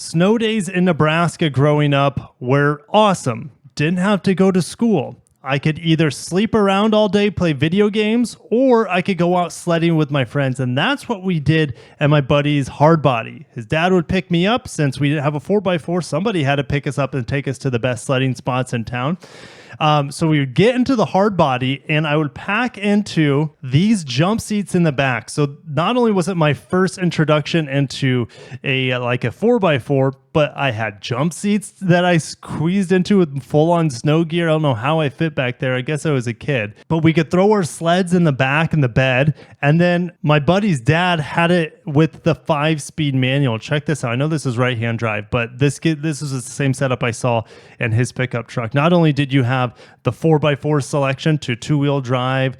Snow days in Nebraska growing up were awesome. Didn't have to go to school. I could either sleep around all day, play video games, or I could go out sledding with my friends. And that's what we did at my buddy's Hardbody. His dad would pick me up. Since we didn't have a 4x4, somebody had to pick us up and take us to the best sledding spots in town. So we would get into the Hardbody and I would pack into these jump seats in the back. So not only was it my first introduction into a 4x4, but I had jump seats that I squeezed into with full-on snow gear. I don't know how I fit back there. I guess I was a kid. But we could throw our sleds in the back in the bed. And then my buddy's dad had it with the 5-speed manual. Check this out. I know this is right-hand drive, but this is the same setup I saw in his pickup truck. Not only did you have the 4x4 selection to 2-wheel drive,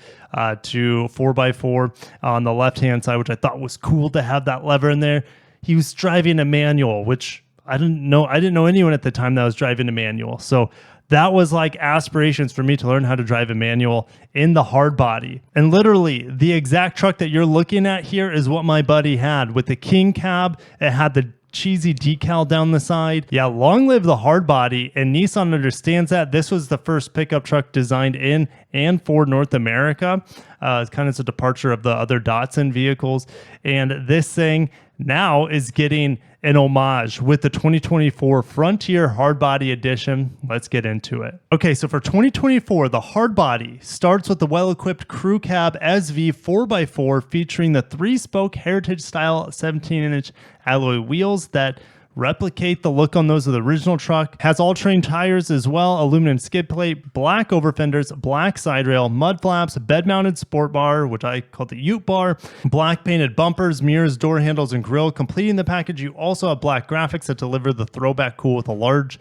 to 4x4 on the left-hand side, which I thought was cool to have that lever in there. He was driving a manual, which I didn't know anyone at the time that was driving a manual. So that was like aspirations for me to learn how to drive a manual in the Hardbody. And literally the exact truck that you're looking at here is what my buddy had with the King cab. It had the cheesy decal down the side. Yeah, long live the Hardbody, and Nissan understands that. This was the first pickup truck designed in and for North America. It's kind of a departure of the other Datsun vehicles. And this thing now is getting an homage with the 2024 Frontier Hardbody Edition. Let's get into it. Okay, so for 2024, the Hardbody starts with the well-equipped Crew Cab SV 4x4 featuring the 3-spoke heritage-style 17-inch alloy wheels that replicate the look on those of the original truck. Has all-terrain tires as well, aluminum skid plate, black over-fenders, black side rail, mud flaps, bed-mounted sport bar, which I call the Ute bar, black painted bumpers, mirrors, door handles, and grille. Completing the package, you also have black graphics that deliver the throwback cool with a large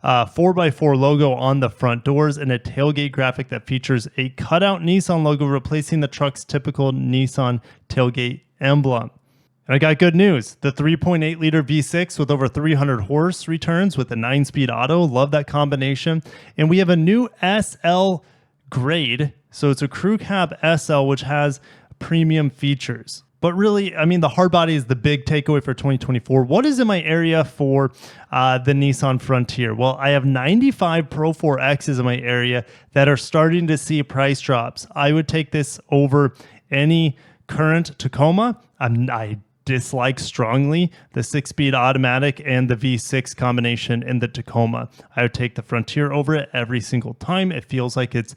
4x4 logo on the front doors and a tailgate graphic that features a cutout Nissan logo replacing the truck's typical Nissan tailgate emblem. And I got good news. The 3.8 liter V6 with over 300 horse returns with a 9-speed auto. Love that combination. And we have a new SL grade. So it's a Crew Cab SL, which has premium features. But really, I mean, the Hardbody is the big takeaway for 2024. What is in my area for the Nissan Frontier? Well, I have 95 Pro 4Xs in my area that are starting to see price drops. I would take this over any current Tacoma. I dislike strongly the 6-speed automatic and the V6 combination in the Tacoma. I would take the Frontier over it every single time. It feels like it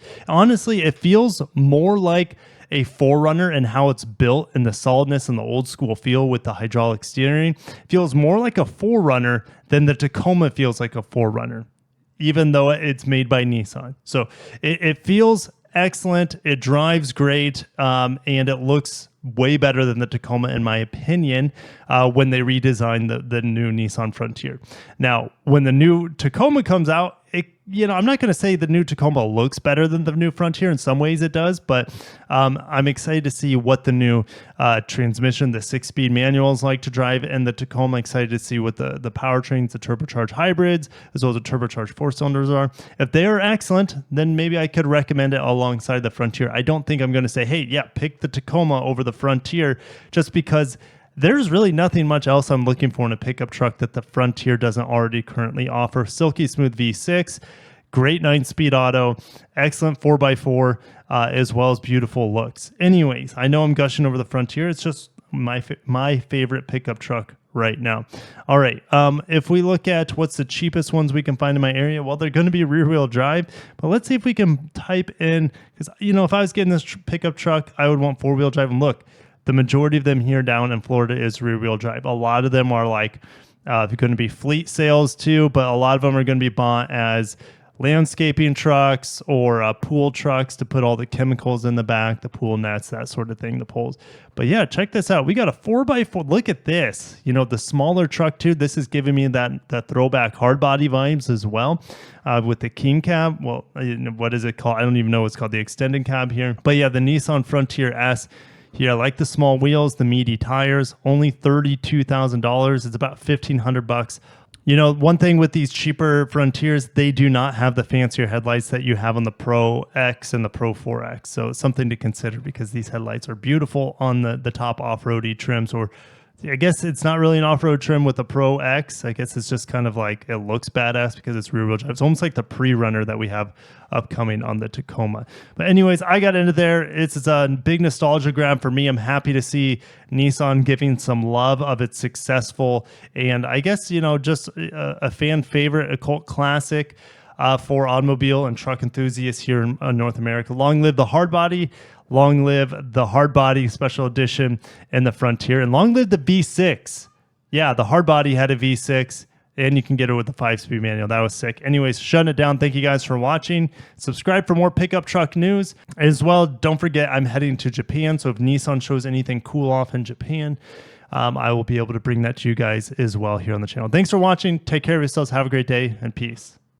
feels more like a 4Runner and how it's built and the solidness and the old school feel with the hydraulic steering. It feels more like a 4Runner than the Tacoma feels like a 4Runner, even though it's made by Nissan. So it feels excellent. It drives great, and it looks way better than the Tacoma, in my opinion, when they redesign the new Nissan Frontier. Now, when the new Tacoma comes out, I'm not going to say the new Tacoma looks better than the new Frontier. In some ways it does, but I'm excited to see what the new transmission, the 6-speed manual is like to drive in the Tacoma. Excited to see what the powertrains, the turbocharged hybrids, as well as the turbocharged 4-cylinders are. If they are excellent, then maybe I could recommend it alongside the Frontier. I don't think I'm going to say, hey, yeah, pick the Tacoma over the Frontier, just because there's really nothing much else I'm looking for in a pickup truck that the Frontier doesn't already currently offer. Silky smooth V6, great 9-speed auto, excellent 4x4, as well as beautiful looks. Anyways, I know I'm gushing over the Frontier. It's just my favorite pickup truck right now. All right, if we look at what's the cheapest ones we can find in my area, well, they're going to be rear-wheel drive, but let's see if we can type in, because, if I was getting this pickup truck, I would want 4-wheel drive, and look, the majority of them here down in Florida is rear-wheel drive. A lot of them are going to be fleet sales too, but a lot of them are going to be bought as landscaping trucks or pool trucks to put all the chemicals in the back, the pool nets, that sort of thing, the poles. But yeah, check this out. We got a 4x4. Look at this. The smaller truck too. This is giving me that throwback Hardbody vibes as well, with the King cab. Well, what is it called? I don't even know what it's called. The extended cab here. But yeah, the Nissan Frontier S. Here, I like the small wheels, the meaty tires, only $32,000. It's about $1,500. One thing with these cheaper Frontiers, they do not have the fancier headlights that you have on the Pro X and the Pro 4X. So it's something to consider, because these headlights are beautiful on the top off-roady trims or I guess it's not really an off-road trim with the Pro X. I guess it's just kind of like, it looks badass because it's rear-wheel drive. It's almost like the pre-runner that we have upcoming on the Tacoma. But anyways, I got into there. It's a big nostalgia grab for me. I'm happy to see Nissan giving some love of its successful, and I guess, just a fan favorite, a cult classic for automobile and truck enthusiasts here in North America. Long live the Hardbody. Long live the Hardbody Special Edition and the Frontier. And long live the V6. Yeah, the Hardbody had a V6, and you can get it with the 5-speed manual. That was sick. Anyways, shutting it down. Thank you guys for watching. Subscribe for more pickup truck news. As well, don't forget, I'm heading to Japan, so if Nissan shows anything cool off in Japan, I will be able to bring that to you guys as well here on the channel. Thanks for watching. Take care of yourselves. Have a great day, and peace.